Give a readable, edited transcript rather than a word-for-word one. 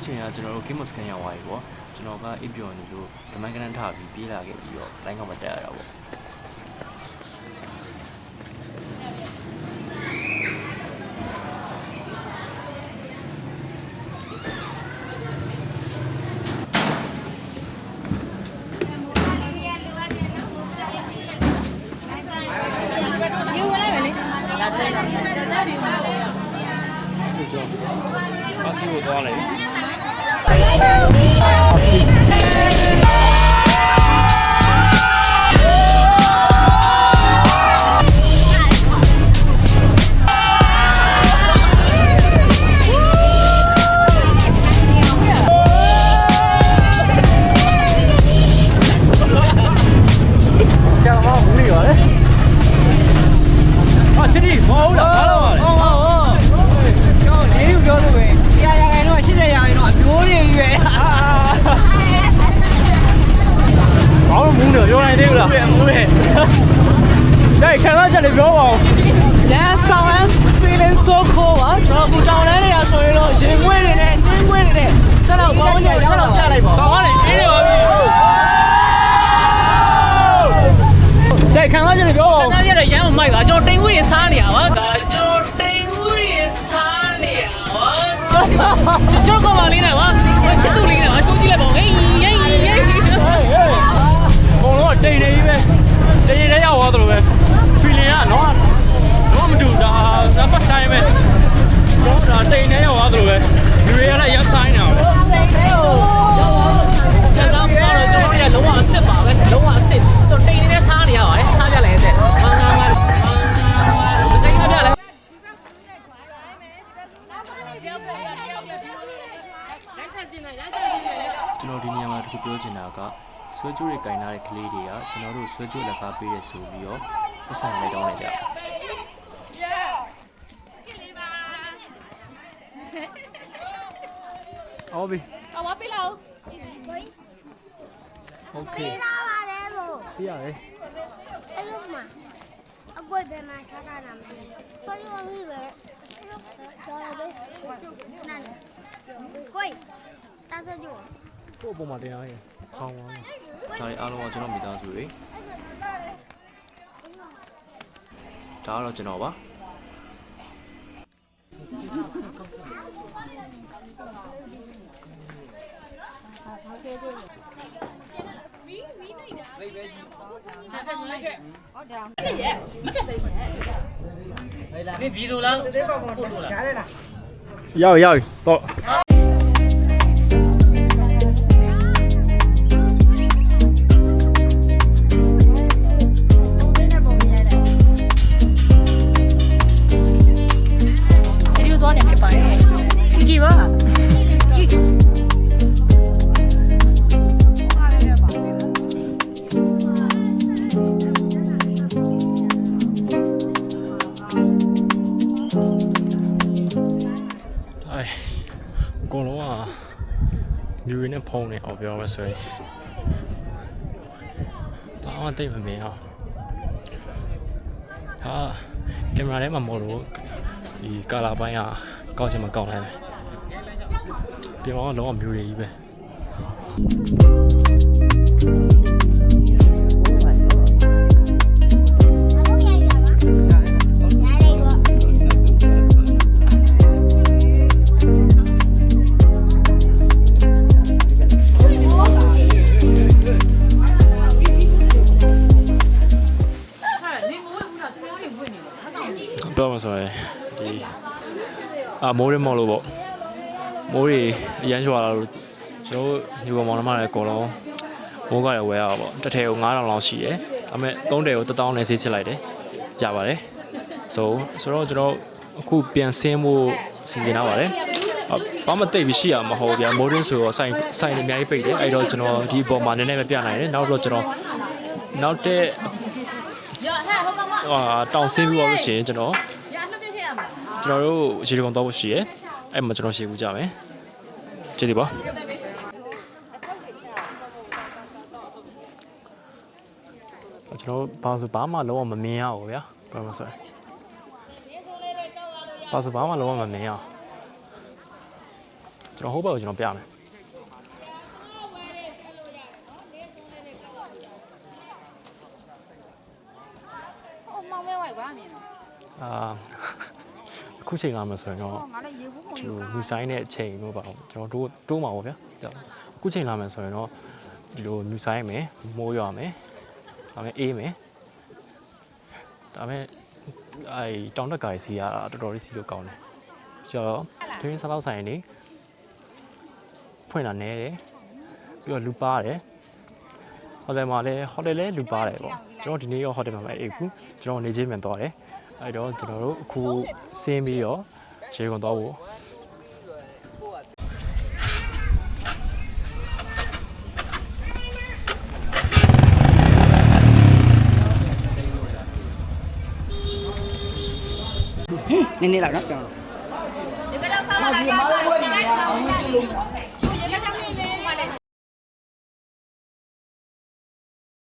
ချိန်ကကျွန်တော်တို့ game mode scan ရောက်သွားပြီပေါ့ကျွန်တော်ကအိပ်ပျော်နေလို့ဓမ္မကနန်းထားပြီးပြေးလာခဲ့ပြီးတော့ line ကမတက်ရတာပေါ့အစီကိုသွားလိုက်看到这里表王，人上完feeling so cool 啊！ကျွန်တော်ကိုတောင်းတန်းနေရဆိုရင်တော့ရင်ငွေတွေနဲ့နှင်းငွေတွေနဲ့ချက်တော့ပေါင်းနေချက်တော့ပြလိုက်ပါ။ဆောင်ကနေအေးနေပါပြီ။再看到这里表王，看到这里人唔係㗎，ကျွန်တော်တိမ်ငွေတွေစားနေရပါ။ကျွန်တော်တိမ်ငွေတွေစားနေရပါ။ကျွန်တော်ကောင်းပါလေးနဲ့ပါ။ချစ်သူလေးနဲ့ပါ။ရှုံးကြည့်လိုက်ပါဦး။ဟေးဟေးဟေး။ဘုံတော့တိမ်နေပြီပဲ။တိမ်နေရောက်သွားတယ်လို့ပဲ။ feeling ကတော့မတူတာ first time ပဲကျွန်တော်တိမ်နေရောက်သွားတယ်လို့ပဲလူတွေကလည်းရဆိုင်နေတာပဲကျွန်တော်ကတော့ကျွန်တော်ရလုံးဝအစ်စ်ပါပဲလုံးဝအစ်စ်ကျွန်တော်တိမ်နေတဲ့စားနေရပါတယ်စားပြလိုက်တဲ့ငါမသိကြပြလဲကျွန်တော်ဒီနေရာမှာတခုပြောချင်တာကဆွဲကြိုးတွေကင်လာတဲ့ကလေးတွေကကျွန်တော်တို့ဆွဲကြိုးလက်ကားပေးရဆိုပြီးတော့ပတ်စံလိုက်တောင်းလိုက်ကြဟုတ်ပြီအဝါပေးလောက်โอเคပေးလာပါတယ်လို့ပြရတယ်အဲ့လိုမှအကွက်တယ်မှာထားတာမသိဘူးဆိုရုံကြီးပဲတော်ရပဲနားကိုတာစကြိုကိုပုံမတင်ရရင်ခေါင်းပါဒါတွေအားလုံးကကျွန်တော်မိသားစုတွေဒါကတော့ကျွန်တော်ပါဗီဒီယိုလားဖိုတိုလားရောက်တော့အကုန်လုံးကမြူရင်းနဲ့ဖုံးနေအောင်ပြောမဆွဲဘာမှတိတ်မမြင်အောင်ဟာကင်မရာထဲမှာမို့လို့ဒီကာလာပိုင်းကကောက်ချင်မကောက်နိုင်ဘူးပြင်မှာတော့လုံးဝမြူရည်ကြီးပဲတော့ဆိုရင်ဒီမိုးရမော်လို့ပေါ့မိုးတွေအရန်ရွာလာလို့ကျွန်တော်ညီကောင်မောင်နှမတွေအကုန်လုံးမိုးကလည်းဝဲရပါပေါ့တစ်ထည်ကို9000လောက်ရှိတယ်ဒါပေမဲ့3ထည်ကို1000နဲ့ဈေးချစ်လိုက်တယ်ရပါတယ်ဆိုတော့ကျွန်တော်အခုပြန်ဆင်းဖို့စီစဉ်ထားပါတယ်ဘာမှတိတ်မရှိရမဟုတ်ဗျာမိုးရင်းဆိုတော့ဆိုင်အများကြီးပိတ်တယ်အဲ့တော့ကျွန်တော်ဒီအပေါ်မှာနည်းနည်းပဲပြနိုင်တယ်နောက်တော့ကျွန်တော်နောက်တဲ့တောင်ဆင်းပြီးတော့ရှင်ကျွန်တော်တို့ရေဒီကုန်တော့ရှိရဲအဲ့မှာကျွန်တော်ရှေ့ကူကြမယ်ကျေးဇူးပါကျွန်တော်ဘာမှလုံးဝမမြင်ရဘူးဗျာဘာလို့ဆိုဘာမှလုံးဝမမြင်ရ ကျွန်တော်ဟိုဘက်ကိုကျွန်တော်ပြမယ် မောင်မဲဝိုက်ကွာမြင်တော့ အခုချိန်လာမှဆိုရင်တော့ ငါလည်းရေဘူးမုံ ဒီလူဆိုင်တဲ့အချိန်လို့ပါကျွန်တော်တိုးမှာပေါ့ဗျာအခုချိန်လာမှဆိုရင်တော့ဒီလိုလူဆိုင်မယ်မိုးရွာမယ်ဒါပေမဲ့အေးမယ်ဒါပေမဲ့တောင်တက်ကားစီကတော်တော်လေးစီလို့ကောင်းတယ်ကျွန်တော်ဒင်းစားတော့ဆိုင်နေဖွင့်လာနေတယ်ပြီးတော့လူပါတယ်ဟိုတယ်မှာလည်းဟိုတယ်လည်းလူပါတယ်ပေါ့ကျွန်တော်ဒီနေ့ရောဟိုတယ်မှာမအိပ်ဘူးကျွန်တော်နေချင်းမြန်သွားတယ်အဲ့တော့ကျွန်တော်တို့အခုဆင်းပြီးတော့ရေကုန်သွားဖို့နည်းနည်းလောက်နော်ကျွန်တော် ဒီကတော့စားမလားစားပါဘူးဒီက